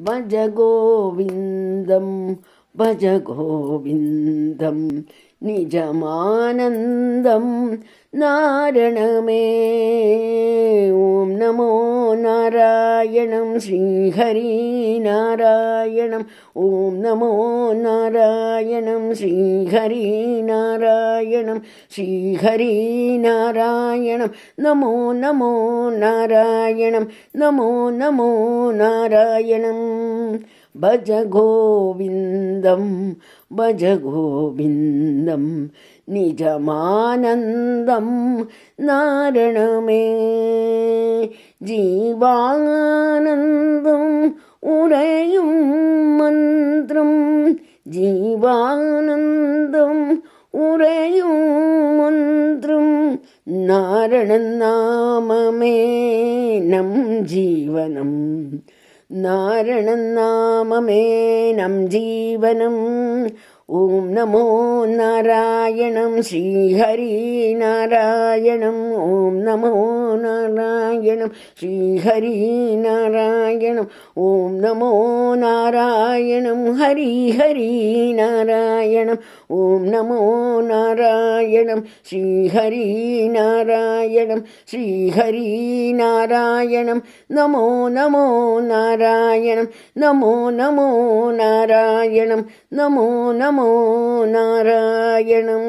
ഭജ ഗോവിന്ദം ഭജ ഗോവിന്ദം നിജമാനന്ദം നാരണമേ. ഓം നമോ നാരായണം ശ്രീഹരി നാരായണം. ഓം നമോ നാരായണം ശ്രീഹരി നാരായണം. ശ്രീഹരി നാരായണം. നമോ നമോ നാരായണം. നമോ നമോ നാരായണം. ഭജ ഗോവിന്ദം ഭജ ഗോവിന്ദം നിജമാനന്ദം നാരണമേ. ജീവാനന്ദം ഉറയും മന്ത്രം. ജീവാനന്ദം ഉറയും മന്ത്രം. നാരണൻ നാമമേ നം ജീവനം. നാരണൻ നാമമേ നം ജീവനം. ഓം നമോ നാരായണം ശ്രീഹരി നാരായണം. ഓം നമോ നാരായണം ശ്രീഹരി നാരായണം. ഓം നമോ നാരായണം ഹരി ഹരി നാരായണം. ഓം നമോ നാരായണം ശ്രീഹരി നാരായണം. ശ്രീഹരി നാരായണം. നമോ നമോ നാരായണം. നമോ നമോ നാരായണം. നമോ നമോ നാരായണം.